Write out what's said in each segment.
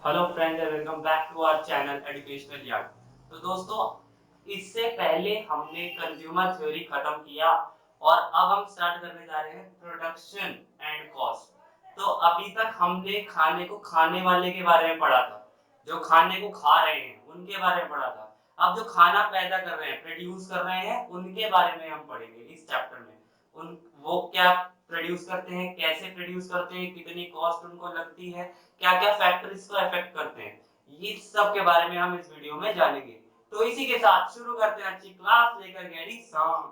Hello friends and welcome back to our channel Educational Yard. तो दोस्तों, इससे पहले हमने कंज्यूमर थ्योरी खत्म किया और अब हम स्टार्ट करने जा रहे हैं प्रोडक्शन एंड कॉस्ट। तो अभी तक हमने खाने को खाने वाले के बारे में पढ़ा था, जो खाने को खा रहे हैं उनके बारे में पढ़ा था। अब जो खाना पैदा कर रहे हैं, प्रोड्यूस कर रहे हैं, उनके बारे में हम पढ़ेंगे इस चैप्टर में। उन वो क्या प्रोड्यूस करते हैं, कैसे प्रोड्यूस करते हैं, कितनी कॉस्ट उनको लगती है, क्या क्या फैक्टर्स को अफेक्ट करते हैं, ये सब के बारे में हम इस वीडियो में जानेंगे। तो इसी के साथ शुरू करते हैं अच्छी क्लास लेकर गैरी सॉन्ग।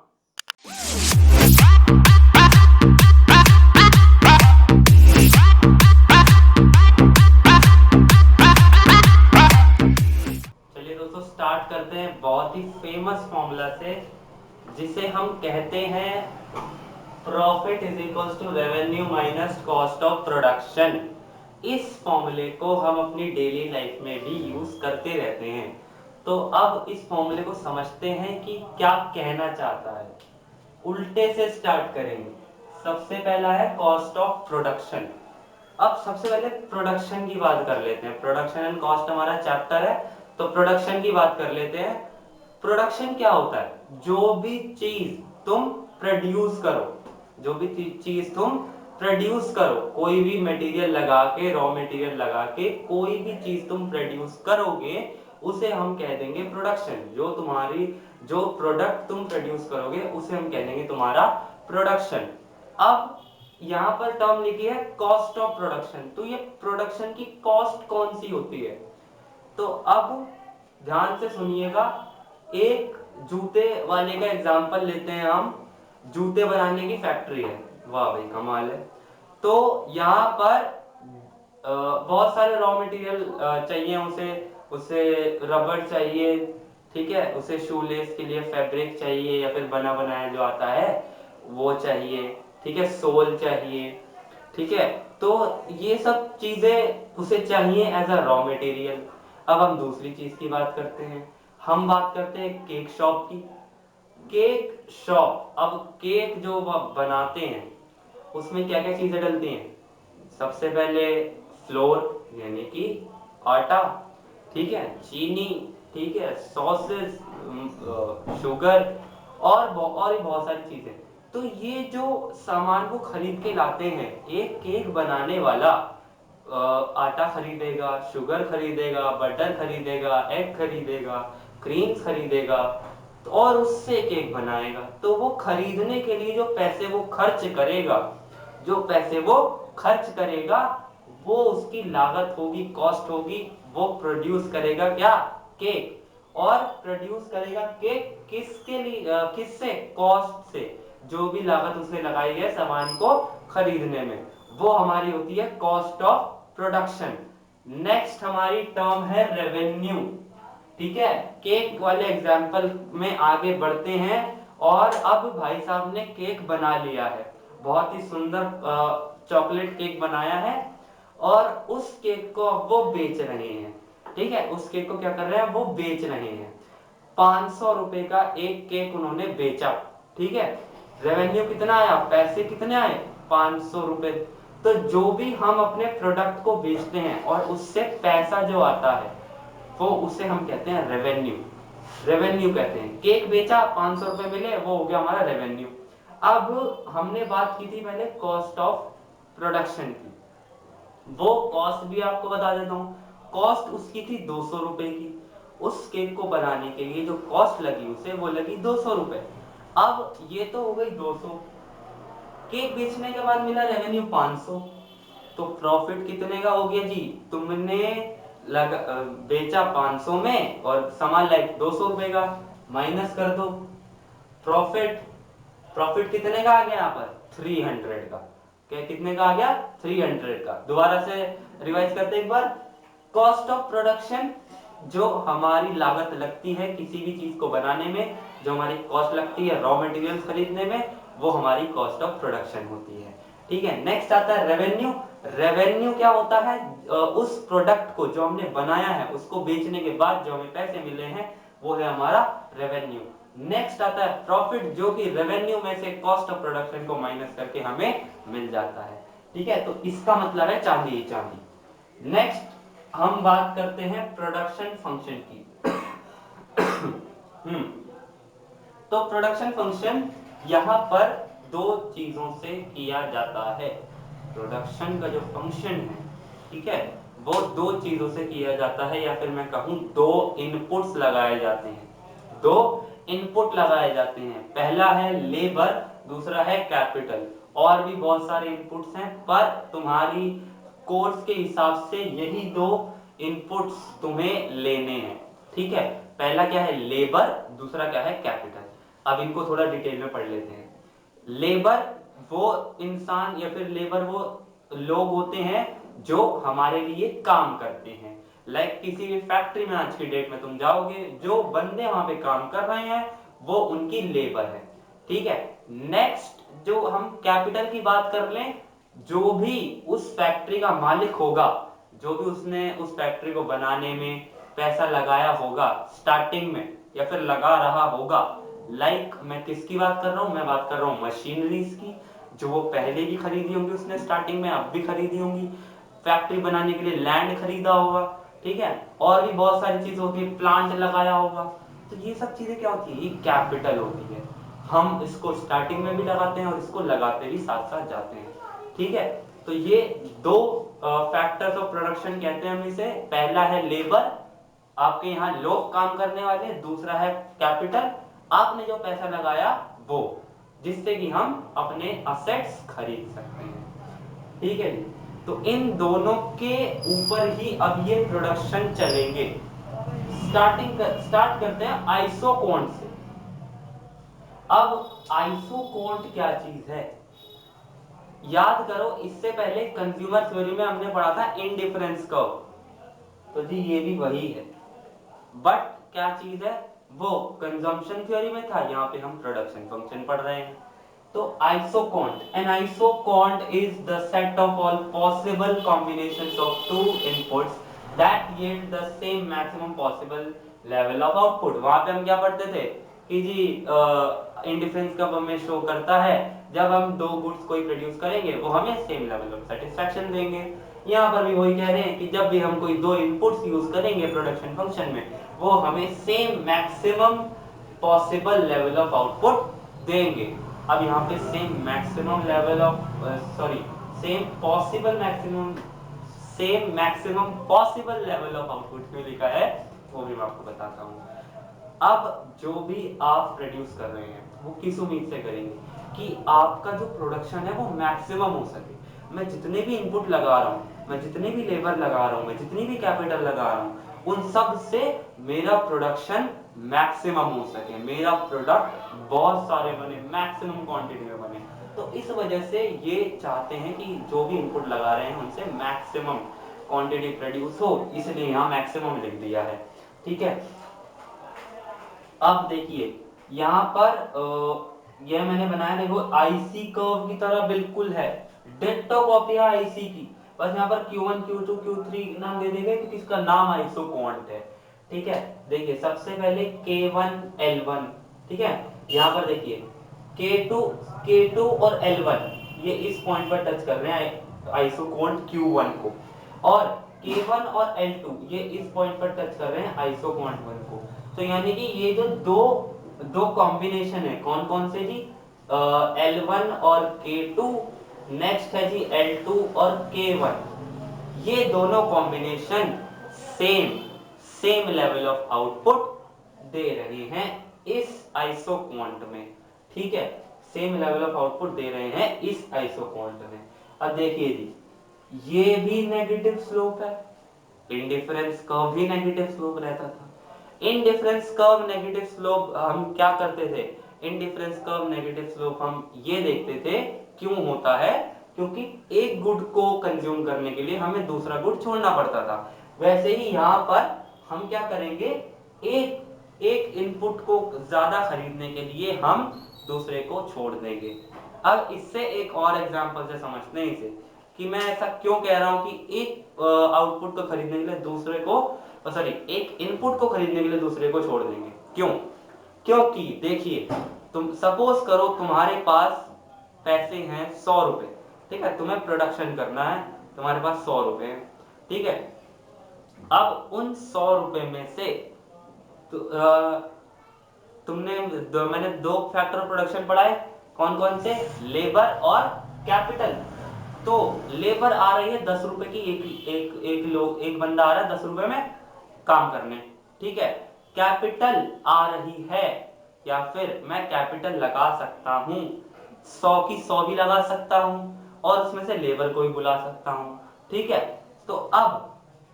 चलिए दोस्तों, स्टार्ट करते हैं बहुत ही फेमस फॉर्मूला से, जिसे हम कहते हैं profit is equals to revenue minus cost of production. इस फॉर्मूले को हम अपनी डेली लाइफ में भी यूज करते रहते हैं। तो अब इस फॉर्मूले को समझते हैं कि क्या कहना चाहता है। उल्टे से स्टार्ट करेंगे। सबसे पहला है कॉस्ट ऑफ प्रोडक्शन। अब सबसे पहले प्रोडक्शन की बात कर लेते हैं। प्रोडक्शन एंड कॉस्ट हमारा चैप्टर है, तो प्रोडक्शन की बात कर लेते हैं। प्रोडक्शन क्या होता है? जो भी चीज तुम प्रोड्यूस करो, जो भी चीज तुम प्रोड्यूस करो, कोई भी मटेरियल लगा के, रॉ मटेरियल लगा के कोई भी चीज तुम प्रोड्यूस करोगे, उसे हम कह देंगे प्रोडक्शन। जो प्रोडक्ट तुम प्रोड्यूस करोगे उसे हम कह देंगे तुम्हारा प्रोडक्शन। अब यहाँ पर टर्म लिखी है कॉस्ट ऑफ प्रोडक्शन। तो ये प्रोडक्शन की कॉस्ट कौन सी होती है? तो अब ध्यान से सुनिएगा। एक जूते वाले का एग्जांपल लेते हैं हम। जूते बनाने की फैक्ट्री है, वाह भाई कमाल है। तो यहाँ पर बहुत सारे रॉ मटेरियल चाहिए उसे। उसे रबड़ चाहिए, ठीक है, उसे शूलेस के लिए फैब्रिक चाहिए, या फिर बना बनाया जो आता है वो चाहिए, ठीक है, सोल चाहिए, ठीक है। तो ये सब चीजें उसे चाहिए एज अ रॉ मटेरियल। अब हम दूसरी चीज की बात करते हैं। हम बात करते हैं केक शॉप की। केक शॉप, अब केक जो बनाते हैं उसमें क्या क्या चीजें डलती हैं? सबसे पहले फ्लोर यानी कि आटा, ठीक है, चीनी, ठीक है, सॉसेस, शुगर और भी बहुत सारी चीजें। तो ये जो सामान को खरीद के लाते हैं, एक केक बनाने वाला आटा खरीदेगा, शुगर खरीदेगा, बटर खरीदेगा, एग खरीदेगा, क्रीम्स खरीदेगा, और उससे केक बनाएगा। तो वो खरीदने के लिए जो पैसे वो खर्च करेगा, जो पैसे वो खर्च करेगा, वो उसकी लागत होगी, कॉस्ट होगी। वो प्रोड्यूस करेगा क्या? केक। और प्रोड्यूस करेगा केक किसके लिए? किससे? कॉस्ट से। जो भी लागत उसने लगाई है सामान को खरीदने में, वो हमारी होती है कॉस्ट ऑफ प्रोडक्शन। नेक्स्ट हमारी टर्म है रेवेन्यू, ठीक है। केक वाले एग्जाम्पल में आगे बढ़ते हैं। और अब भाई साहब ने केक बना लिया है, बहुत ही सुंदर चॉकलेट केक बनाया है, और उस केक को अब वो बेच रहे हैं, ठीक है। उस केक को क्या कर रहे हैं? वो बेच रहे हैं। 500 रुपए का एक केक उन्होंने बेचा, ठीक है। रेवेन्यू कितना आया? पैसे कितने आए? 500 रुपए। तो जो भी हम अपने प्रोडक्ट को बेचते हैं और उससे पैसा जो आता है, वो उसे हम कहते हैं रेवेन्यू। रेवेन्यू कहते हैं। केक बेचा, 500 रुपए मिले, वो हो गया हमारा रेवेन्यू। अब हमने बात की थी पहले कॉस्ट ऑफ प्रोडक्शन की। वो कॉस्ट भी आपको बता देता हूं। कॉस्ट उसकी थी 200 रुपए की। उस केक को बनाने के लिए जो कॉस्ट लगी उसे, वो लगी 200 रुपए। अब ये तो हो गई 200। केक बेचने के बाद मिला रेवेन्यू 500। तो प्रॉफिट कितने का हो गया जी? तुमने बेचा 500 में और सामान लाइक 200 रुपए का, माइनस कर दो प्रॉफिट। प्रॉफिट कितने का आ गया यहाँ पर? 300 का। क्या कितने का आ गया? 300 का। दोबारा से रिवाइज करते एक बार। कॉस्ट ऑफ प्रोडक्शन, जो हमारी लागत लगती है किसी भी चीज को बनाने में, जो हमारी कॉस्ट लगती है रॉ मटेरियल्स खरीदने में, वो हमारी कॉस्ट ऑफ प्रोडक्शन होती है, ठीक है। नेक्स्ट आता है रेवेन्यू। रेवेन्यू क्या होता है? उस प्रोडक्ट को जो हमने बनाया है उसको बेचने के बाद जो हमें पैसे मिले हैं, वो है हमारा रेवेन्यू। नेक्स्ट आता है प्रॉफिट, जो कि रेवेन्यू में से कॉस्ट ऑफ प्रोडक्शन को माइनस करके हमें मिल जाता है, ठीक है। तो इसका मतलब है चांदी ही चांदी। नेक्स्ट हम बात करते हैं प्रोडक्शन फंक्शन की। तो प्रोडक्शन फंक्शन यहाँ पर दो चीजों से किया जाता है। प्रोडक्शन का जो फंक्शन है, ठीक है, वो दो चीजों से किया जाता है, या फिर मैं कहूँ दो इनपुट्स लगाए जाते हैं। दो इनपुट लगाए जाते हैं, पहला है लेबर, दूसरा है कैपिटल। और भी बहुत सारे इनपुट्स हैं, पर तुम्हारी कोर्स के हिसाब से यही दो इनपुट्स तुम्हें लेने हैं, ठीक है। पहला क्या है लेबर, दूसरा क्या है कैपिटल। अब इनको थोड़ा डिटेल में पढ़ लेते हैं। लेबर वो इंसान या फिर लेबर वो लोग होते हैं जो हमारे लिए काम करते हैं। लाइक किसी भी फैक्ट्री में आज की डेट में तुम जाओगे, जो बंदे वहां पे काम कर रहे हैं वो उनकी लेबर है, ठीक है। नेक्स्ट जो हम कैपिटल की बात कर लें, जो भी उस फैक्ट्री का मालिक होगा, जो भी उसने उस फैक्ट्री को बनाने में पैसा लगाया होगा स्टार्टिंग में, या फिर लगा रहा होगा। लाइक मैं किसकी बात कर रहा हूं, मैं बात कर रहा हूं मशीनरीज की, जो वो पहले भी खरीदी होंगी उसने स्टार्टिंग में, अब भी खरीदी होंगी। फैक्ट्री बनाने के लिए लैंड खरीदा होगा, ठीक है। और भी बहुत सारी चीज होती है, प्लांट लगाया होगा। तो ये सब चीजें क्या होती है, ये कैपिटल होती है। हम इसको स्टार्टिंग में भी लगाते हैं और इसको लगाते भी साथ साथ जाते हैं, ठीक है। तो ये दो फैक्टर्स ऑफ प्रोडक्शन कहते हैं हम इसे। पहला है लेबर, आपके यहाँ लोग काम करने वाले, दूसरा है कैपिटल, आपने जो पैसा लगाया वो, जिससे कि हम अपने असेट्स खरीद सकते हैं, ठीक है जी। तो इन दोनों के ऊपर ही अब ये प्रोडक्शन चलेंगे। स्टार्ट करते हैं आइसोकोंट से। अब आइसोकोंट क्या चीज है, याद करो, इससे पहले कंज्यूमर थ्योरी में हमने पढ़ा था इंडिफरेंस कर्व, तो जी ये भी वही है, बट क्या चीज है, वो कंजम्पशन थ्योरी में था, यहाँ पे हम प्रोडक्शन फंक्शन पढ़ रहे हैं। तो isoquant, an isoquant is the set of all possible combinations of two inputs that yield the same maximum possible level of output. वहां पे हम क्या पढ़ते थे कि जी इंडिफरेंस कब हमें शो करता है, जब हम दो गुड्स कोई प्रोड्यूस करेंगे वो हमें सेम लेवल ऑफ सेटिस्फैक्शन देंगे। यहाँ पर भी वही कह रहे हैं कि जब भी हम कोई दो इनपुट्स यूज करेंगे प्रोडक्शन फंक्शन में, वो हमें same maximum possible level of output देंगे। अब यहाँ पे same maximum level of sorry same possible maximum same maximum possible level of output क्यों लिखा है, वो भी मैं आपको बताता हूँ। अब जो भी आप प्रोड्यूस कर रहे हैं वो किस उम्मीद से करेंगे कि आपका जो प्रोडक्शन है वो मैक्सिमम हो सके। मैं जितने भी इनपुट लगा रहा हूँ, मैं जितने भी लेबर लगा रहा हूँ, मैं जितनी भी कैपिटल लगा रहा हूँ, उन सब से मेरा प्रोडक्शन मैक्सिमम हो सके, मेरा प्रोडक्ट बहुत सारे बने, मैक्सिमम क्वांटिटी में बने। तो इस वजह से ये चाहते हैं कि जो भी इनपुट लगा रहे हैं उनसे मैक्सिमम क्वांटिटी प्रोड्यूस हो, इसलिए यहाँ मैक्सिमम लिख दिया है, ठीक है। अब देखिए यहाँ पर यह मैंने बनाया, देखो आईसी कर्व की तरह बिल्कुल है, डिट्टो कॉपी है आईसी की, बस यहाँ पर Q1 Q2 Q3 नाम दे देंगे क्योंकि इसका नाम आइसोकोंट है, ठीक है। देखिए सबसे पहले K1 L1, ठीक है। यहाँ पर देखिए K2 और L1 ये इस पॉइंट पर टच कर रहे हैं आइसोकोंट Q1 को, और K1 और L2 ये इस पॉइंट पर टच कर रहे हैं आइसोकोंट 1 को। तो यानी कि ये जो दो कॉम्बिनेशन है, कौन कौन से जी, L1 और K2, नेक्स्ट है जी L2 और K1, ये दोनों combination same level of output दे रहे हैं इस आइसोकोंट में, ठीक है। सेम लेवल ऑफ आउटपुट दे रहे हैं इस आइसोकोंट में। अब देखिए जी ये भी नेगेटिव स्लोप है, इंडिफरेंस कर्व भी नेगेटिव स्लोप रहता था। इनडिफरेंस कर्व नेगेटिव स्लोप हम क्या करते थे, इनडिफरेंस कर्व नेगेटिव स्लोप हम ये देखते थे क्यों होता है, क्योंकि एक गुड को कंज्यूम करने के लिए हमें दूसरा गुड छोड़ना पड़ता था। वैसे ही यहाँ पर हम क्या करेंगे, एक इनपुट को ज्यादा खरीदने के लिए हम दूसरे को छोड़ देंगे। अब इससे एक और एग्जांपल से समझते हैं इसे, कि मैं ऐसा क्यों कह रहा हूं कि एक आउटपुट को खरीदने के लिए दूसरे को, सॉरी एक इनपुट को खरीदने के लिए दूसरे को छोड़ देंगे, क्यों? क्योंकि देखिए तुम सपोज करो तुम्हारे पास पैसे हैं 100 रुपए, ठीक है, तुम्हें प्रोडक्शन करना है, तुम्हारे पास 100 रुपए हैं, ठीक है। अब उन 100 रुपए में से तो, मैंने दो फैक्टर ऑफ प्रोडक्शन पढ़ा है, कौन कौन से, लेबर और कैपिटल। तो लेबर आ रही है 10 रुपए की, एक बंदा आ रहा है 10 रुपए में काम करने, ठीक है। कैपिटल आ रही है, या फिर मैं कैपिटल लगा सकता हूं, 100 की 100 भी लगा सकता हूं, और उसमें से लेबर को भी बुला सकता हूं, ठीक है। तो अब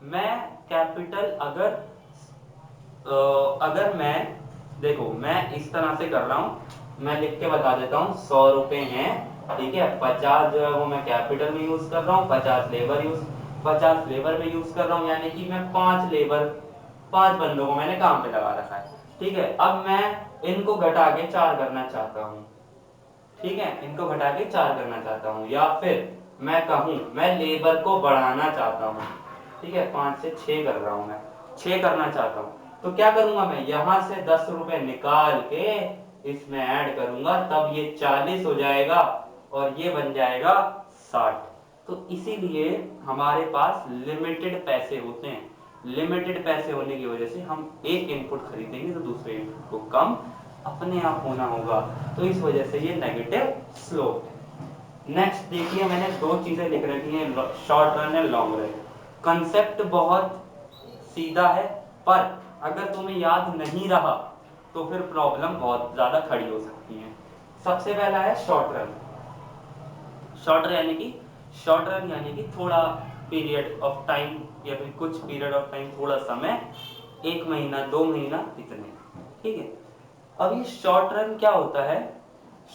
मैं कैपिटल अगर मैं, देखो मैं इस तरह से कर रहा हूं, मैं लिख के बता देता हूं, 100 रुपए हैं, ठीक है, 50 जो है वो मैं कैपिटल में यूज कर रहा हूं, 50 लेबर में यूज कर रहा हूं, यानी कि मैं 5 बंदों को मैंने काम पे लगा रखा है, ठीक है। अब मैं इनको घटा के 4 करना चाहता हूं, ठीक है, इनको घटा के 4 करना चाहता हूं, या फिर मैं कहूं मैं लेबर को बढ़ाना चाहता हूं, ठीक है, 5 से 6 कर रहा हूं, मैं 6 करना चाहता हूं, तो क्या करूंगा, मैं यहां से 10 रुपए निकाल के इसमें ऐड करूंगा, तब ये 40 हो जाएगा और ये बन जाएगा 60। तो इसीलिए हमारे पास लिमिटेड पैसे होते हैं, लिमिटेड पैसे होने की वजह से हम एक इनपुट खरीदेंगे तो दूसरे इनपुट को कम अपने आप होना होगा, तो इस वजह से ये नेगेटिव स्लोप है। नेक्स्ट देखिए, मैंने दो चीजें लिख रखी हैं, short run and long run. Concept बहुत सीधा है, पर अगर तुम्हें याद नहीं रहा तो फिर प्रॉब्लम बहुत ज्यादा खड़ी हो सकती है। सबसे पहला है शॉर्ट रन। शॉर्ट रन यानी कि थोड़ा पीरियड ऑफ टाइम, या फिर कुछ पीरियड ऑफ टाइम, थोड़ा समय, 1 महीना 2 महीना इतने, ठीक है। अब ये शॉर्ट रन क्या होता है,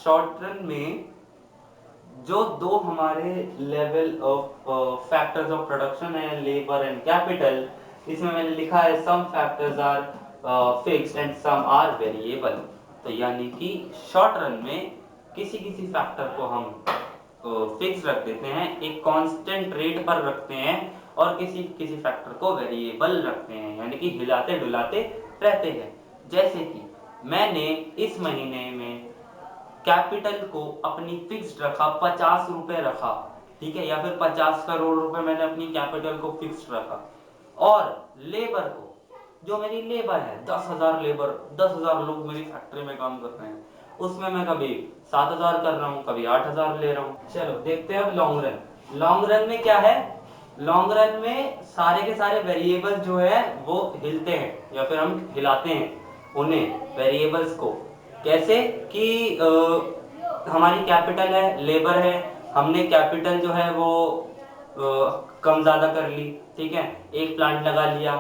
शॉर्ट रन में जो दो हमारे level of factors of production है, लेबर एंड कैपिटल, इसमें मैंने लिखा है some factors are fixed and some are variable. तो यानी कि शॉर्ट रन में किसी किसी फैक्टर को हम फिक्स रख देते हैं, एक कांस्टेंट रेट पर रखते हैं, और किसी किसी फैक्टर को वेरिएबल रखते हैं, यानी कि हिलाते डुलाते रहते हैं। जैसे कि मैंने इस महीने में कैपिटल को अपनी फिक्स्ड रखा, 50 रुपए रखा, ठीक है, या फिर 50 करोड़ रुपए मैंने अपनी कैपिटल को फिक्स्ड रखा, और लेबर को, जो मेरी लेबर है 10,000 लेबर, 10,000 लोग मेरी फैक्ट्री में काम कर रहे हैं, उसमें मैं कभी 7,000 कर रहा हूँ, कभी 8,000 ले रहा हूँ। चलो देखते हैं अब लॉन्ग रन। लॉन्ग रन में क्या है, लॉन्ग रन में सारे के सारे वेरिएबल जो है वो हिलते हैं, या फिर हम हिलाते हैं उन्हें वेरिएबल्स को। कैसे कि हमारी कैपिटल है, लेबर है, हमने कैपिटल जो है वो कम ज्यादा कर ली, ठीक है, एक प्लांट लगा लिया,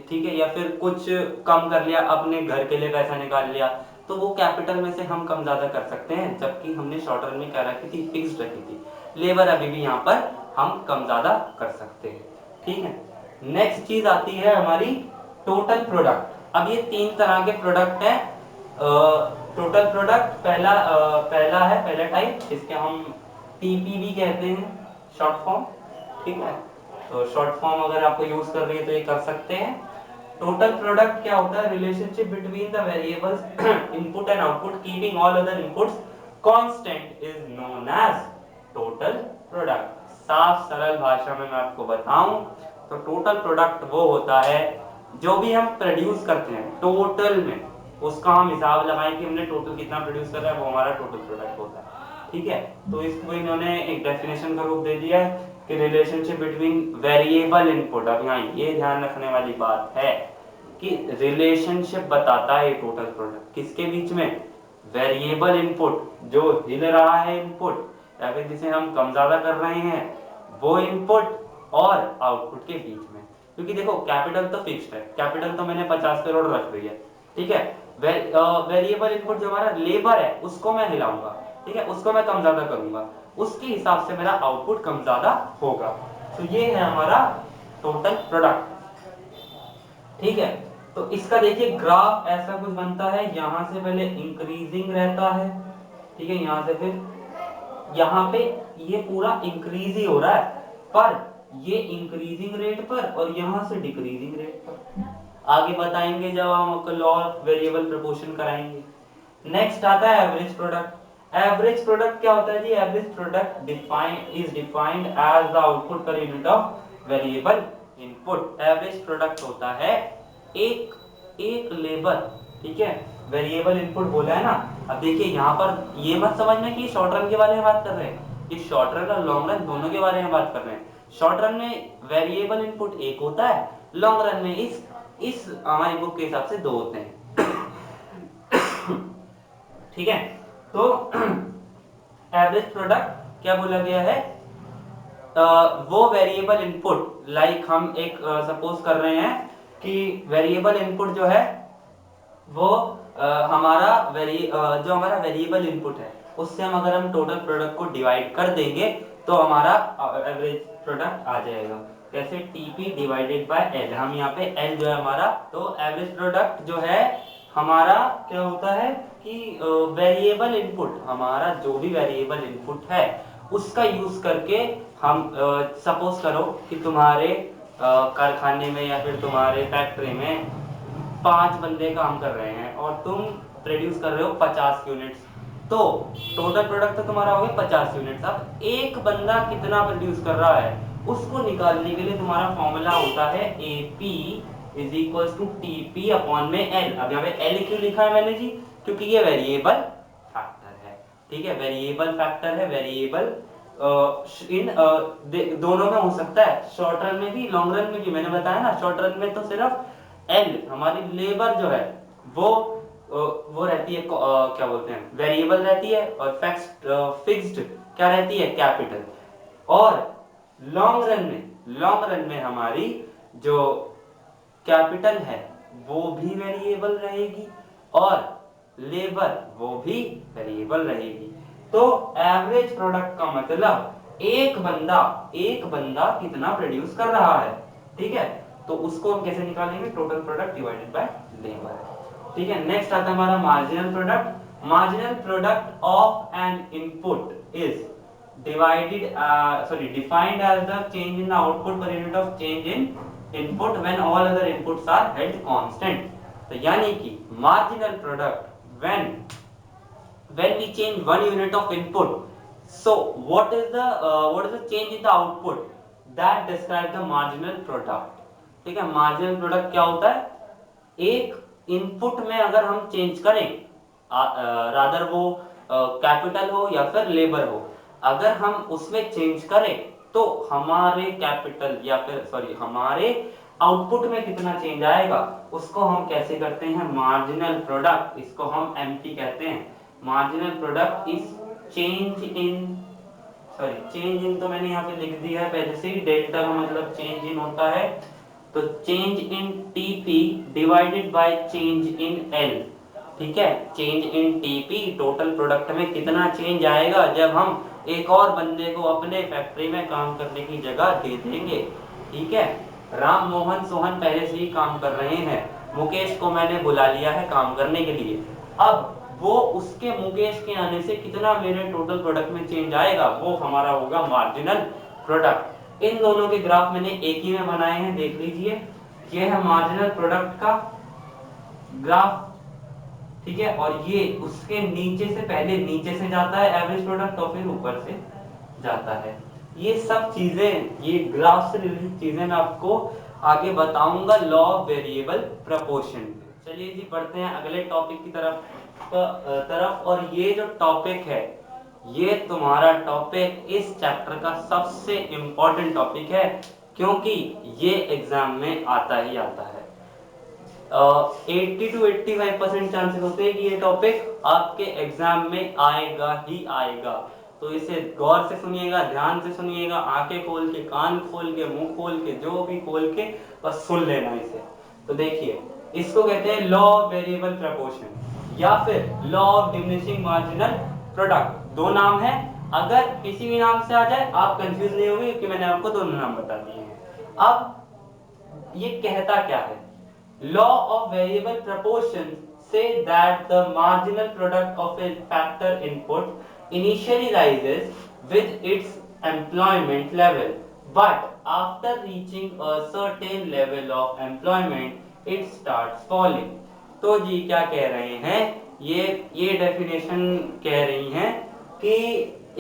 ठीक है, या फिर कुछ कम कर लिया, अपने घर के लिए पैसा निकाल लिया, तो वो कैपिटल में से हम कम ज्यादा कर सकते हैं, जबकि हमने शॉर्ट रन में क्या रखी थी, फिक्स्ड रखी थी। लेबर अभी भी यहाँ पर हम कम ज्यादा कर सकते हैं, ठीक है। नेक्स्ट चीज आती है हमारी टोटल प्रोडक्ट। अब ये 3 तरह के प्रोडक्ट हैं। टोटल प्रोडक्ट पहला टाइप, इसके हम टीपीवी कहते हैं, शॉर्ट फॉर्म, ठीक है। तो शॉर्ट फॉर्म अगर आपको यूज कर रही है तो ये कर सकते हैं। टोटल प्रोडक्ट क्या होता है, relationship between the variables input and output keeping all other inputs constant is known as total product. साफ सरल भाषा में मैं आपको बताऊं तो टोटल प्रोडक्ट वो होता है जो भी हम प्रोड्यूस करते हैं टोटल में, उसका हम हिसाब लगाएं कि हमने टोटल कितना प्रोड्यूस कर रहा है, वो हमारा टोटल प्रोडक्ट होता है, ठीक है। तो इसको इन्होंने एक डेफिनेशन का रूप दे दिया है कि रिलेशनशिप बिटवीन वेरिएबल इनपुट। अब यहाँ ये ध्यान रखने वाली बात है कि रिलेशनशिप बताता है टोटल प्रोडक्ट किसके बीच में, वेरिएबल इनपुट जो हिल रहा है इनपुट, या फिर जिसे हम कम ज्यादा कर रहे हैं वो इनपुट, और आउटपुट के बीच में। क्योंकि देखो कैपिटल तो फिक्स्ड है, कैपिटल तो मैंने 50 करोड़ रख दी है, ठीक है। वेरिएबल इनपुट जो हमारा लेबर है उसको मैं हिलाऊंगा, ठीक है, उसको मैं कम ज्यादा करूंगा, उसके हिसाब से मेरा आउटपुट कम ज्यादा होगा। तो ये है हमारा टोटल प्रोडक्ट, ठीक है। तो इसका देखिए ग्राफ ऐसा कुछ बनता है, यहां से पहले इंक्रीजिंग रहता है, ठीक है, यहां से फिर यहाँ पे ये पूरा इंक्रीज ही हो रहा है, पर ये इंक्रीजिंग रेट पर और यहां से डिक्रीजिंग रेट पर। आगे बताएंगे जब हम लॉ ऑफ वेरिएबल प्रोपोर्शन कराएंगे। नेक्स्ट आता है एवरेज प्रोडक्ट। एवरेज प्रोडक्ट क्या होता है जी, average product defined as the output per unit of variable input, average product होता है एक एक लेबर, ठीक है, वेरिएबल इनपुट बोला है ना। अब देखिए यहाँ पर ये मत समझना कि शॉर्ट रन के बारे में बात कर रहे हैं, ये शॉर्ट रन और लॉन्ग रन दोनों के बारे में बात कर रहे हैं। शॉर्ट रन में वेरिएबल इनपुट एक होता है, लॉन्ग रन में इस हमारी बुक के हिसाब से दो होते हैं। ठीक है, तो एवरेज प्रोडक्ट क्या बोला गया है, वो वेरिएबल इनपुट, लाइक हम एक सपोज कर रहे हैं कि वेरिएबल इनपुट जो है वो जो हमारा वेरिएबल इनपुट है उससे अगर हम टोटल प्रोडक्ट को डिवाइड कर देंगे तो हमारा एवरेज प्रोडक्ट आ जाएगा। कैसे, टीपी डिवाइडेड बाय एल, हम यहाँ पे एल जो है हमारा, तो एवरेज प्रोडक्ट जो है हमारा क्या होता है कि वेरिएबल इनपुट, हमारा जो भी वेरिएबल इनपुट है उसका यूज करके हम सपोज करो कि तुम्हारे कारखाने में या फिर तुम्हारे फैक्ट्री में 5 बंदे काम कर रहे हैं और तुम प्रोड्यूस कर रहे हो 50 यूनिट्स, तो टोटल प्रोडक्ट तो तुम्हारा हो गया 50 यूनिट्स। अब एक बंदा कितना प्रोड्यूस कर रहा है उसको निकालने के लिए तुम्हारा फॉर्मूला होता है AP is equal to TP upon में L। अब यहाँ पे L क्यों लिखा है मैंने जी, क्योंकि ये वेरिएबल फैक्टर है, ठीक है, वेरिएबल फैक्टर है, वेरिएबल दोनों में हो सकता है, शॉर्ट रन में भी लॉन्ग रन में भी। मैंने बताया ना शॉर्ट रन में तो सिर्फ L हमारी लेबर जो है वो रहती है क्या बोलते हैं, वेरिएबल रहती है, और फिक्स्ड क्या रहती है, कैपिटल। और लॉन्ग रन में हमारी जो कैपिटल है वो भी वेरिएबल रहेगी और लेबर वो भी वेरिएबल रहेगी। तो एवरेज प्रोडक्ट का मतलब एक बंदा कितना प्रोड्यूस कर रहा है, ठीक है, तो उसको हम कैसे निकालेंगे, total product divided by labour, ठीक है। नेक्स्ट आता है हमारा marginal product. Marginal product of N input is defined as the change in the output per unit of change in input when all other inputs are held constant। तो यानी कि marginal product when we change 1 unit of input, so what is the change in the output that describe the marginal product, ठीक है। marginal product क्या होता है, एक input में अगर हम चेंज करें, रादर वो कैपिटल हो या फिर लेबर हो, अगर हम उसमें चेंज करें तो हमारे कैपिटल या फिर हमारे आउटपुट में कितना चेंज आएगा उसको हम कैसे करते हैं, मार्जिनल प्रोडक्ट, इसको हम एमपी कहते हैं। Marginal product is change in तो मैंने यहाँ पे लिख दिया है पहले से ही, डेल्टा का मतलब चेंज इन होता है, तो change in TP divided by change in L, ठीक है। Change in TP, total product में कितना चेंज आएगा जब हम एक और बंदे को अपने फैक्ट्री में काम करने की जगह दे देंगे, ठीक है। राम मोहन सोहन पहले से ही काम कर रहे हैं, मुकेश को मैंने बुला लिया है काम करने के लिए, अब वो उसके मुकेश के आने से कितना मेरे टोटल प्रोडक्ट में चेंज आएगा, वो हमारा होगा मार्जिनल प्रोडक्ट। इन दोनों के ग्राफ मैंने एक ही में बनाए हैं, देख लीजिए, ये है मार्जिनल प्रोडक्ट का ग्राफ, ठीक है, और ये उसके नीचे से पहले नीचे से जाता है एवरेज प्रोडक्ट और फिर ऊपर से जाता है। ये सब चीजें, ये ग्राफ से रिलेटेड चीजें मैं आपको आगे बताऊंगा लॉ ऑफ वेरिएबल प्रपोर्शन। चलिए जी बढ़ते हैं अगले टॉपिक की तरफ और ये जो टॉपिक है ये तुम्हारा टॉपिक इस चैप्टर का सबसे इंपॉर्टेंट टॉपिक है, क्योंकि ये एग्जाम में आता ही आता है। 80 to 85% चांसेस होते हैं कि ये टॉपिक आपके एग्जाम में आएगा ही आएगा, तो इसे गौर से सुनिएगा, ध्यान से सुनिएगा, आंखें खोल के, कान खोल के, मुंह खोल के, जो भी खोल के बस सुन लेना इसे। तो देखिए, इसको कहते हैं लॉ ऑफ वेरिएबल प्रपोर्शन या फिर law of diminishing marginal product. दो नाम है, अगर किसी भी नाम से आ जाए आप कंफ्यूज नहीं होंगे क्योंकि मैंने आपको दोनों नाम बता दिए हैं। अब ये कहता क्या है, law of variable proportion say that the marginal product of a factor input initially rises with its employment level, but after reaching a certain level of employment it starts falling। तो जी क्या कह रहे हैं, ये डेफिनेशन कह रही हैं कि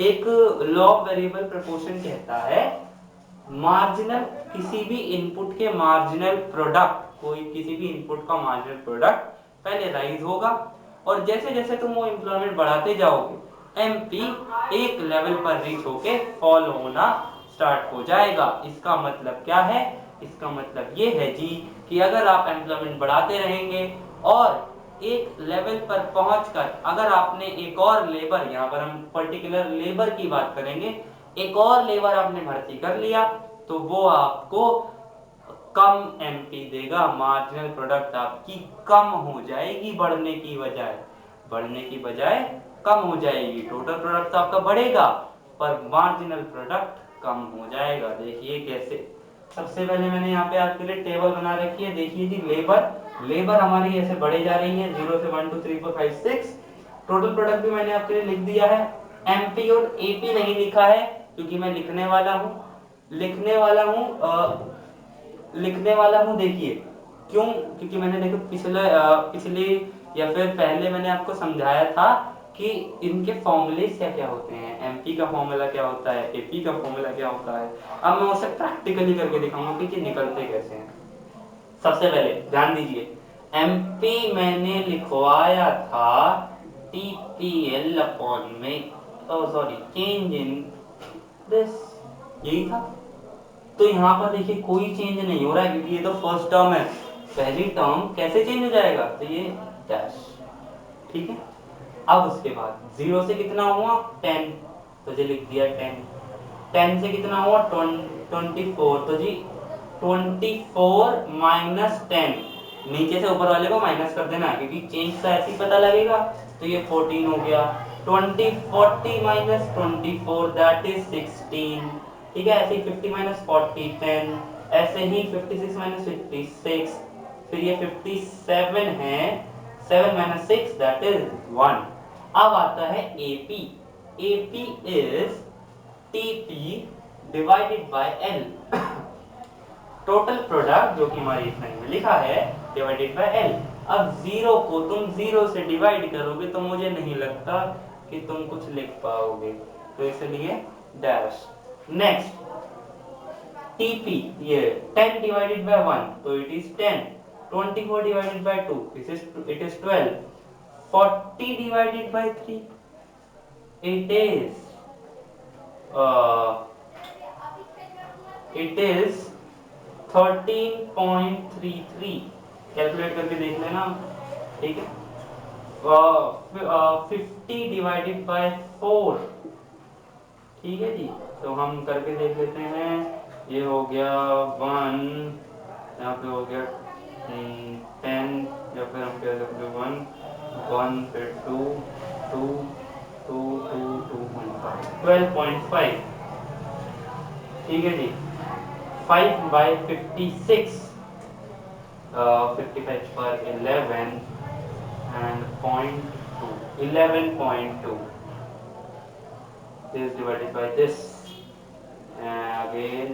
एक लॉ ऑफ वेरिएबल प्रपोर्शन कहता है मार्जिनल किसी भी इनपुट के मार्जिनल प्रोडक्ट, कोई किसी भी इनपुट का मार्जिनल प्रोडक्ट पहले राइज होगा और जैसे जैसे तुम वो एम्प्लॉयमेंट बढ़ाते जाओगे एमपी एक लेवल पर रीच होके फॉल होना स्टार्ट हो जाएगा। इसका मतलब क्या है? इसका मतलब ये है जी कि अगर आप एम्प्लॉयमेंट बढ़ाते रहेंगे और एक लेवल पर पहुंचकर अगर आपने एक और लेबर, यहाँ पर हम पर्टिकुलर लेबर की बात करेंगे, एक और लेबर आपने भर्ती कर लिया तो वो आपको कम एमपी देगा, मार्जिनल प्रोडक्ट आपकी कम हो जाएगी बढ़ने की बजाय कम हो जाएगी। टोटल प्रोडक्ट तो आपका बढ़ेगा पर मार्जिनल प्रोडक्ट कम हो जाएगा। देखिए कैसे। सबसे पहले मैंने यहाँ पे आपके लिए टेबल बना रखी है। देखिए जी, लेबर हमारी ऐसे बढ़े जा रही है 0 से 1 2 3 4 5 6। टोटल प्रोडक्ट भी मैंने आपके लिए लिख दिया है। एमपी और एपी नहीं लिखा है क्योंकि मैं लिखने वाला हूँ। देखिए क्यों? क्योंकि मैंने देखो पिछले या फिर पहले मैंने आपको समझाया था कि इनके फॉर्मूले क्या क्या होते हैं, एमपी का फॉर्मूला क्या होता है, एपी का फॉर्मूला क्या होता है। अब मैं उसे प्रैक्टिकली करके दिखाऊंगा कि निकलते कैसे हैं। सबसे पहले ध्यान दीजिए, एमपी मैंने लिखवाया था टीपीएल अपॉन में, सॉरी, चेंज इन दिस, यही था। तो यहाँ पर देखिए कोई चेंज नहीं हो रहा है क्योंकि ये तो फर्स्ट टर्म है। पहली टर्म कैसे चेंज हो जाएगा? तो ये डैश, ठीक है। अब उसके बाद 0 से कितना हुआ 10, तो जी लिख दिया 10। 10 से कितना हुआ 24, तो जी 24 माइनस 10, नीचे से ऊपर वाले को माइनस कर देना क्योंकि चेंज तो ऐसे ही पता लगेगा। तो ये 14 हो गया। 40 माइनस 24 दैट इज 16, ठीक है। ऐसे ही 50 माइनस 40 10, ऐसे ही 56 माइनस 56, फिर ये 57 है, 7 माइनस 6 दैट इज 1। अब आता है AP. AP is TP divided by L, total product जो कि हमारी इस लाइन में लिखा है डिवाइडेड बाय एल। अब 0 को तुम 0 से डिवाइड करोगे तो मुझे नहीं लगता कि तुम कुछ लिख पाओगे, तो इसलिए डैश। नेक्स्ट टीपी, ये 10 डिवाइडेड बाय 1 तो it is 10, 24 divided by 2 it is 12, 40 divided by 3 it is it is 13.33, calculate करके देख लेना, ठीक है। 50 डिवाइडेड बाय 4, ठीक है जी। तो हम करके देख लेते हैं। ये हो गया 1, यहाँ पे हो गया 10, या फिर हम कह सकते 1 1, फिर 2 2 2 2 2.5 12.5, ठीक है जी। 5 बाय 56, 55 पर 11 and 0.2, 11.2 this divided by this, and again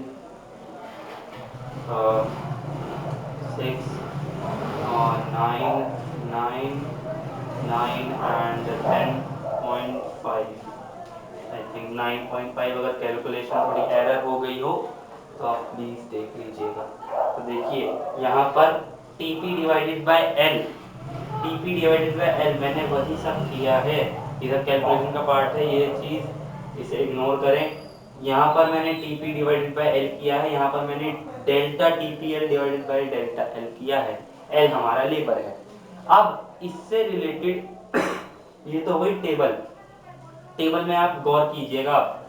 6 9 9 9 and 10.5, I think 9.5। अगर कैलकुलेशन थोड़ी एरर हो गई हो तो आप प्लीज देख लीजिएगा। तो देखिए यहाँ पर TP divided by L, TP divided by L मैंने वही सब किया है, इधर कैलकुलेशन का पार्ट है, ये चीज इसे इग्नोर करें। यहाँ पर मैंने टीपी डिवाइडेड बाय एल किया है, यहाँ पर मैंने delta TPL divided by delta L किया है। एल हमारा लेबर है। अब इससे रिलेटेड ये तो हुई टेबल में आप गौर कीजिएगा।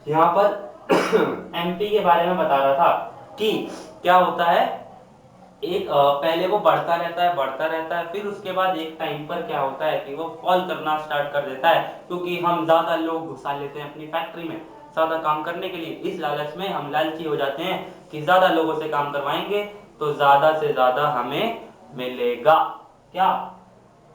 यहाँ पर एमपी के बारे में बता रहा था कि क्या होता है, एक पहले वो बढ़ता रहता है, फिर उसके बाद एक टाइम पर क्या होता है कि वो फॉल करना स्टार्ट कर देता है क्योंकि हम ज्यादा लोग घुसा लेते हैं अपनी फैक्ट्री में ज्यादा काम करने के लिए। इस लालच में हम लालची हो जाते हैं कि ज्यादा लोगों से काम करवाएंगे तो ज्यादा से ज्यादा हमें मिलेगा क्या,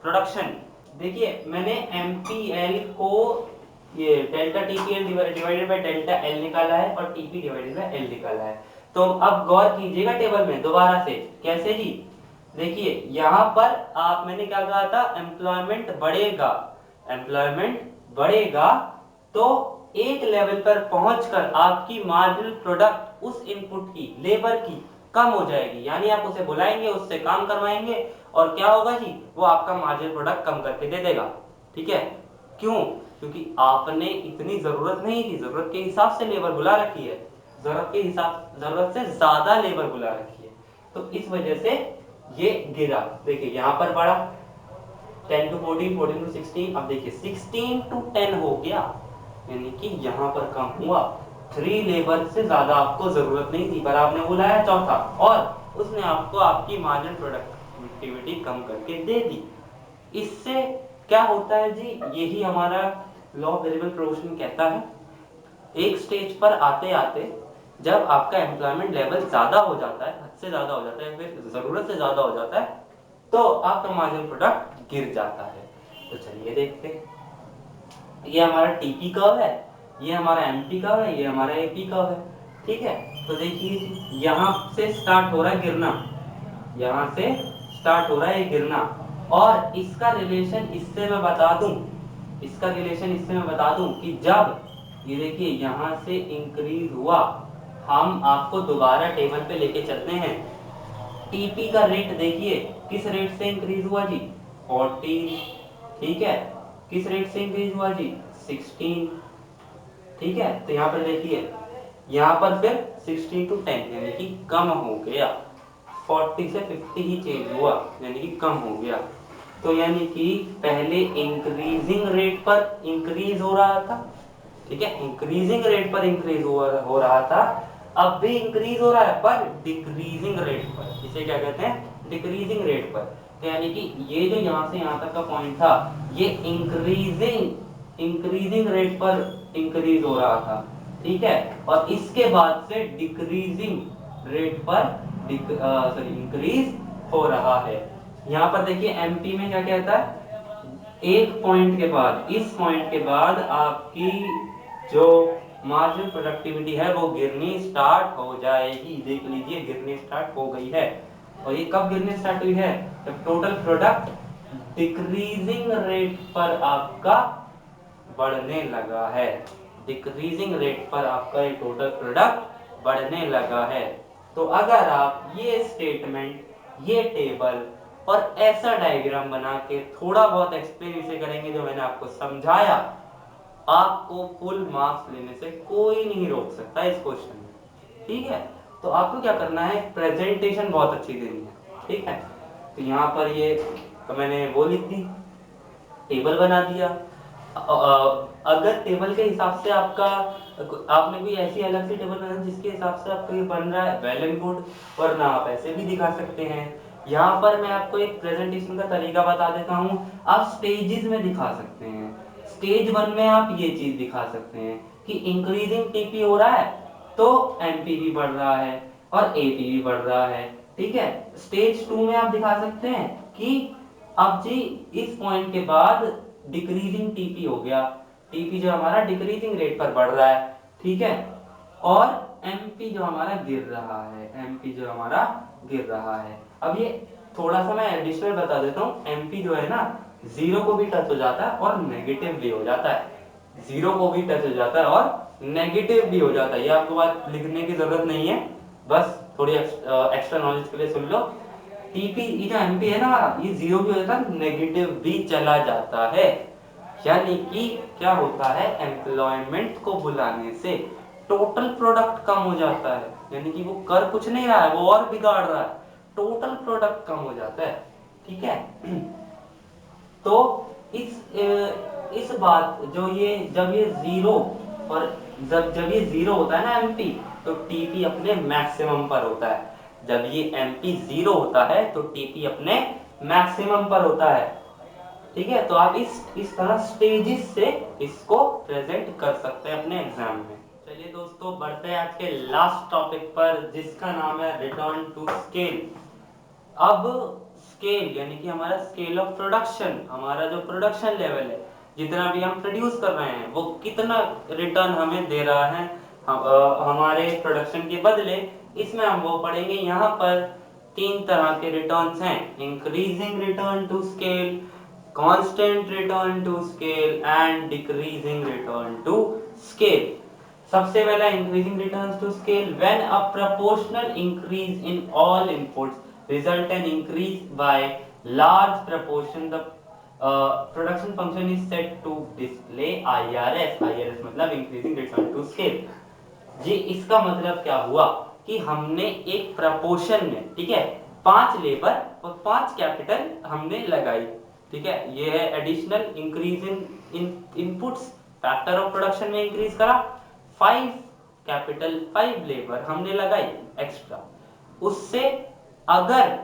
प्रोडक्शन। देखिए मैंने एमपीएल को ये delta TPL divided by delta L निकाला है और टीपी डिवाइडेड बाय एल निकाला है। तो अब गौर कीजिएगा टेबल में दोबारा से, कैसे जी? देखिए यहाँ पर आप, मैंने क्या कहा था, एम्प्लॉयमेंट बढ़ेगा तो एक लेवल पर पहुंचकर आपकी मार्जिनल प्रोडक्ट उस इनपुट की, लेबर की कम हो जाएगी, यानी आप उसे बुलाएंगे, उससे काम करवाएंगे और क्या होगा जी, वो आपका मार्जिनल प्रोडक्ट कम करके दे देगा। ठीक है, क्यों? क्योंकि आपने इतनी जरूरत नहीं थी, जरूरत के हिसाब से लेबर बुला रखी है, जरूरत से ज्यादा लेबर बुला रखी है, तो इस वजह से ये गिरा। देखिए यहाँ पर बढ़ा 10 to 14, 14 to 16, अब देखिए 16 to 10 हो गया, यानी कि यहाँ पर कम हुआ। 3 लेबर से ज्यादा आपको जरूरत नहीं थी, पर आपने बुलाया चौथा और उसने आपको आपकी मार्जिनल प्रोडक्टिविटी कम करके दे दी। इससे क्या होता है जी, यही हमारा लॉ ऑफ वेरिएबल प्रोपोर्शन कहता है, एक स्टेज पर आते आते जब आपका एम्प्लॉयमेंट लेवल ज्यादा हो जाता है, हद से ज्यादा हो जाता है, फिर जरूरत से ज्यादा हो जाता है, तो आपका मार्जिनल प्रोडक्ट गिर जाता है। तो चलिए देखते हैं, ये हमारा टीपी कर्व है, ये हमारा एमपी कर्व है, ये हमारा एपी कर्व है। ठीक है, तो देखिए यहाँ से स्टार्ट हो रहा है गिरना, यहाँ से स्टार्ट हो रहा है ये गिरना, और इसका रिलेशन इससे मैं बता दूं, इसका रिलेशन इससे मैं बता दूं कि जब ये देखिए यहाँ से इंक्रीज हुआ, हम आपको दोबारा टेबल पे लेके चलते हैं, टीपी का रेट देखिए किस रेट से इंक्रीज हुआ जी, 14। ठीक है, किस रेट से इंक्रीज हुआ जी, 16। ठीक है, तो यहाँ पर देखिए, यहाँ पर फिर 16 to 10 यानी कि कम हो गया, 40 से 50 ही चेंज हुआ, यानी कि कम हो गया। तो यानी कि पहले इंक्रीजिंग रेट पर इंक्रीज हो रहा था, ठीक है, इंक्रीजिंग रेट पर इंक्रीज हो रहा था, अब भी इंक्रीज हो रहा है पर डिक्रीजिंग रेट पर, इसे क्या कहते हैं, डिक्रीजिंग रेट पर। तो यानी कि ये जो यहाँ से यहाँ तक का पॉइंट था, ये इंक्रीजिंग रेट पर इंक्रीज हो रहा था। ठीक है, और इसके बाद से डिक्रीजिंग रेट पर इंक्रीज हो रहा है। यहाँ पर देखिए एमपी में क्या कहता है, एक पॉइंट के बाद, इस पॉइंट के बाद आपकी जो मार्जिनल प्रोडक्टिविटी है वो गिरनी स्टार्ट हो जाएगी। देख लीजिए गिरनी स्टार्ट हो गई है, और ये कब गिरनी स्टार्ट हुई है, जब टोटल प्रोडक्ट डिक्रीजिंग रेट पर आपका बढ़ने लगा है, डिक्रीजिंग रेट पर आपका ये टोटल प्रोडक्ट बढ़ने लगा है। तो अगर आप ये स्टेटमेंट, ये टेबल और ऐसा डायग्राम बना के थोड़ा बहुत एक्सप्लेन इसे करेंगे जो मैंने आपको समझाया, आपको फुल मार्क्स लेने से कोई नहीं रोक सकता इस क्वेश्चन में। ठीक है, तो आपको क्या करना है, प्रेजेंटेशन बहुत अच्छी देनी है। ठीक है, तो यहाँ पर ये तो मैंने वो लिख दी, टेबल बना दिया। अगर टेबल के हिसाब से आपका, आपने कोई ऐसी अलग से टेबल बनाई जिसके हिसाब से आपका ये बन रहा है, वेल एंड गुड, वरना आप ऐसे भी दिखा सकते हैं। यहाँ पर मैं आपको एक प्रेजेंटेशन का तरीका बता देता हूँ, आप स्टेजेस में दिखा सकते हैं। स्टेज 1 में आप ये चीज दिखा सकते हैं कि इंक्रीजिंग टीपी हो रहा है तो एमपी भी बढ़ रहा है और एपी भी बढ़ रहा है। ठीक है, स्टेज 2 में आप दिखा सकते हैं कि अब जी इस पॉइंट के बाद डिक्रीजिंग टीपी हो गया, टीपी जो हमारा डिक्रीजिंग रेट पर बढ़ रहा है। ठीक है, और एमपी जो हमारा गिर रहा है, एमपी जो हमारा गिर रहा है। अब ये थोड़ा सा मैं एडिशनल बता देता हूँ, एमपी जो है ना, जीरो को भी टच हो जाता है और नेगेटिव भी हो जाता है, जीरो को भी टच हो जाता है और नेगेटिव भी हो जाता है। ये आपको बात लिखने की जरूरत नहीं है, बस थोड़ी एक्स्ट्रा नॉलेज के लिए सुन लो। टीपी, ये जो एमपी है ना, ये जीरो भी हो जाता है, नेगेटिव भी चला जाता है। यानी कि क्या होता है, एम्प्लॉयमेंट को बुलाने से टोटल प्रोडक्ट कम हो जाता है, यानी कि वो कर कुछ नहीं रहा है, वो और बिगाड़ रहा है, टोटल प्रोडक्ट कम हो जाता है। ठीक है, तो इस बात जो ये जब ये जीरो और जब ये जीरो होता है ना एमपी, तो टीपी अपने मैक्सिमम पर होता है। जब ये एमपी जीरो होता है तो टीपी अपने मैक्सिमम पर होता है। ठीक है, तो आप इस तरह स्टेजेस से इसको प्रेजेंट कर सकते हैं अपने एग्जाम में। चलिए दोस्तों, बढ़ते हैं आज के लास्ट टॉपिक पर, जिसका नाम है रिटर्न टू स्केल। अब स्केल यानी कि हमारा स्केल ऑफ प्रोडक्शन, हमारा जो प्रोडक्शन लेवल है, जितना भी हम प्रोड्यूस कर रहे हैं वो कितना रिटर्न हमें दे रहा है हमारे प्रोडक्शन के बदले, इसमें हम वो पढ़ेंगे। यहाँ पर 3 तरह के रिटर्न्स हैं, increasing return to scale, constant return to scale and decreasing return to scale. सबसे पहला increasing returns to scale when a proportional increase in all inputs result in increase by large proportion the production function is set to display IRS। IRS मतलब increasing return to scale. जी इसका मतलब क्या हुआ कि हमने एक प्रपोर्शन में, ठीक है, 5 लेबर और 5 कैपिटल हमने लगाई, ठीक है, ये है additional increase in inputs, factor of production में इंक्रीज करा, 5 कैपिटल 5 लेबर हमने लगाई एक्स्ट्रा, उससे अगर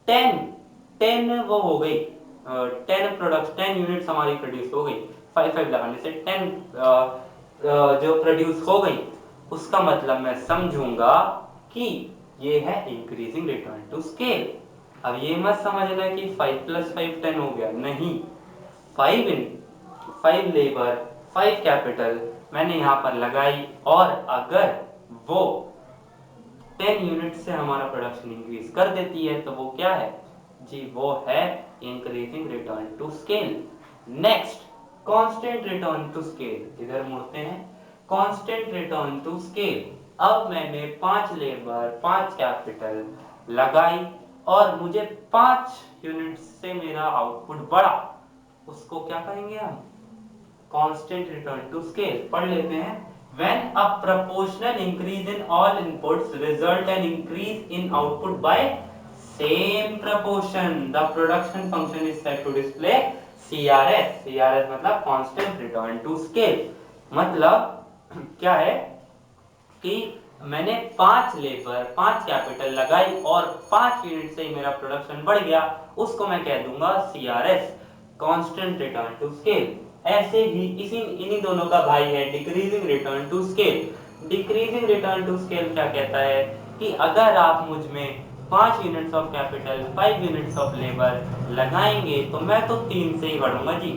10 10 वो हो गई 10 प्रोडक्ट 10 यूनिट्स हमारी प्रोड्यूस हो गई, 5 लगाने से 10 जो प्रोड्यूस हो गई, उसका मतलब मैं समझूंगा कि ये है इंक्रीजिंग रिटर्न टू स्केल। अब ये मत समझना कि 5 + 5 10 हो गया, नहीं, 5 लेबर 5 कैपिटल मैंने यहाँ पर लगाई, और अगर वो 10 यूनिट से हमारा प्रोडक्शन इंक्रीज कर देती है तो वो क्या है जी, वो है increasing return to scale. Next constant return to scale, इधर मुड़ते हैं, कांस्टेंट रिटर्न टू स्केल। अब मैंने 5 लेबर 5 कैपिटल लगाई और मुझे 5 यूनिट से मेरा आउटपुट बढ़ा, उसको क्या कहेंगे हम, कांस्टेंट रिटर्न टू स्केल। पढ़ लेते हैं, when a proportional increase in all inputs result an increase in output by same proportion the production function is set to display CRS। CRS मतलब constant return to scale। मतलब क्या है कि मैंने 5 labour 5 capital लगाई और 5 यूनिट से ही मेरा प्रोडक्शन बढ़ गया, उसको मैं कह दूंगा CRS, constant return to scale. ऐसे ही इन्हीं दोनों का भाई है decreasing return to scale. Decreasing return to scale क्या कहता है कि अगर आप मुझ में 5 units of capital 5 units of labour लगाएंगे तो मैं तो 3 से ही बढ़ूंगा जी,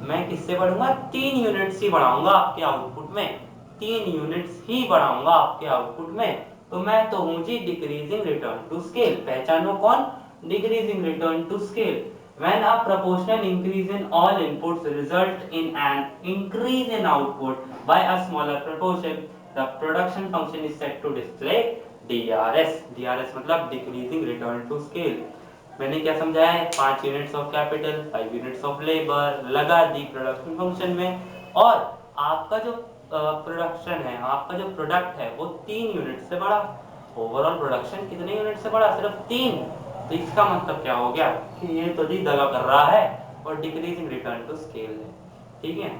मैं किससे बढ़ूंगा, 3 यूनिट्स ही बढ़ाऊंगा आपके आउटपुट में, 3 यूनिट्स ही बढ़ाऊंगा आपके आउटपुट में, तो मैं तो हूं जी डिक्रीजिंग रिटर्न टू स्केल। पहचानो कौन, decreasing return to scale. When a proportional increase in all inputs result in an increase in output by a smaller proportion, the production function is set to display DRS। DRS मतलब decreasing return to scale। मैंने क्या समझाया है, 5 units of capital 5 units of labour लगा the production function में, और आपका जो प्रोडक्शन है, आपका जो प्रोडक्ट है वो 3 यूनिट से बढ़ा। ओवरऑल प्रोडक्शन कितने यूनिट से बढ़ा, सिर्फ 3। तो इसका मतलब क्या हो गया कि ये तो जी दगा कर रहा है और डिक्रीजिंग रिटर्न टू स्केल है, ठीक है।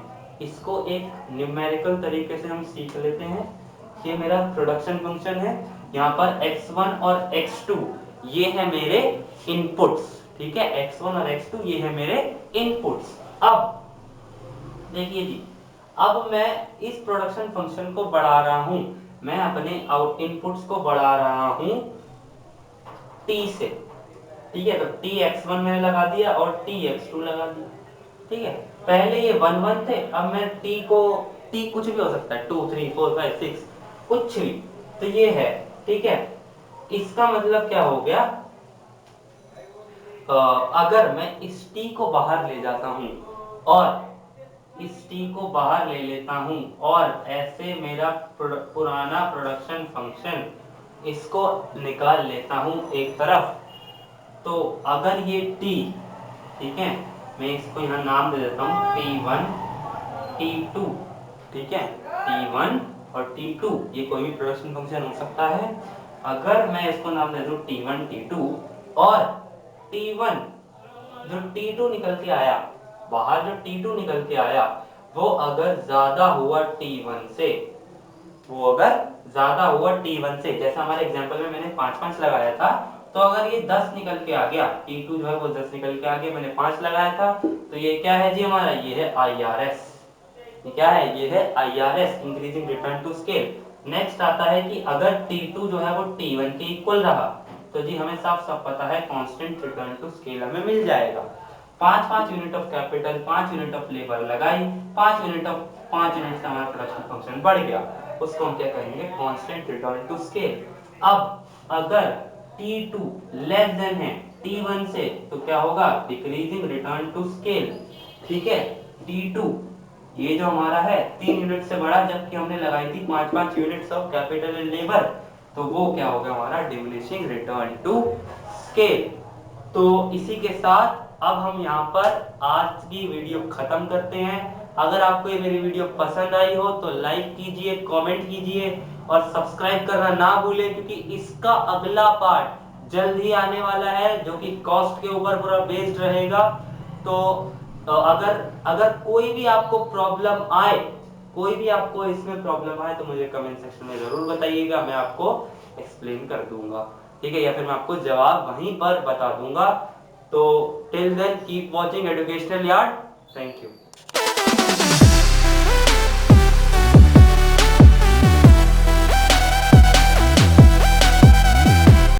इसको एक न्यूमेरिकल तरीके से हम सीख लेते हैं। ये मेरा प्रोडक्शन फंक्शन है, यहाँ पर x1 और x2 ये है मेरे इनपुट्स, ठीक है, x1 और x2 ये है मेरे इनपुट्स। अब देखिए जी, अब मैं इस प्रोडक्शन फंक्शन को बढ़ा रहा हूं, मैं अपने आउट इनपुट्स को बढ़ा रहा हूं t से, ठीक है, तो tx1 मैंने लगा दिया और tx2 लगा दिया, ठीक है। पहले ये 1 1 थे, अब मैं t को, t कुछ भी हो सकता है, 2 3 4 5 6 कुछ भी, तो ये है, ठीक है। इसका मतलब क्या हो गया, अगर मैं इस t को बाहर ले जाता हूं और इस t को बाहर ले लेता हूं और ऐसे मेरा पुराना प्रोडक्शन फंक्शन इसको निकाल लेता हूं एक तरफ, तो अगर ये t, ठीक है, मैं इसको यहाँ नाम दे देता हूँ t1 t2, ठीक है, t1 और t2 ये कोई भी प्रोडक्शन फंक्शन हो सकता है। अगर मैं इसको नाम दे दूँ t1 t2 और t1 जो t2 निकल के आया बाहर, जो t2 निकल के आया वो अगर ज्यादा हुआ t1 से, वो अगर ज्यादा हुआ t1 से, जैसा हमारे एग्जांपल में मैंने 5 5 लगाया था, तो अगर ये 10 निकल के आ गया, t2 जो है वो 10 निकल के आ गया, मैंने 5 लगाया था, तो ये क्या है जी हमारा, ये है IRS। ये क्या है, ये है IRS, increasing return to scale. Next आता है कि अगर t2 जो है वो t1 के इक्वल रहा, तो जी हमें साफ साफ पता है कांस्टेंट रिटर्न टू स्केल हमें मिल जाएगा। 5 5 unit of capital 5 unit of labour लगाई, 5 यूनिट से हमारा प्रोडक्शन फंक्शन बढ़ गया, उसको हम क्या कहेंगे, कांस्टेंट रिटर्न टू स्केल। अब अगर t2 लेस देन है t1 से, तो क्या होगा, डिक्रीजिंग रिटर्न टू स्केल, ठीक है। t2 ये जो हमारा है 3 यूनिट से बड़ा, जबकि हमने लगाई थी 5-5 units of capital and labour, तो वो क्या हो गया हमारा डिमिनिशिंग रिटर्न टू स्केल। तो इसी के साथ अब हम यहाँ पर आज की वीडियो खत्म करते हैं। अगर आपको ये मेरी वीडियो पसंद आई हो तो लाइक कीजिए, कमेंट कीजिए और सब्सक्राइब करना ना भूलें, क्योंकि इसका अगला पार्ट जल्द ही आने वाला है जो कि कॉस्ट के ऊपर पूरा बेस्ड रहेगा। तो अगर अगर कोई भी आपको प्रॉब्लम आए, कोई भी आपको इसमें प्रॉब्लम आए तो मुझे कमेंट सेक्शन में जरूर बताइएगा, मैं आपको एक्सप्लेन कर दूंगा, ठीक है, या फिर मैं आपको जवाब वहीं पर बता दूंगा। तो till then keep watching Educational Yard. Thank you.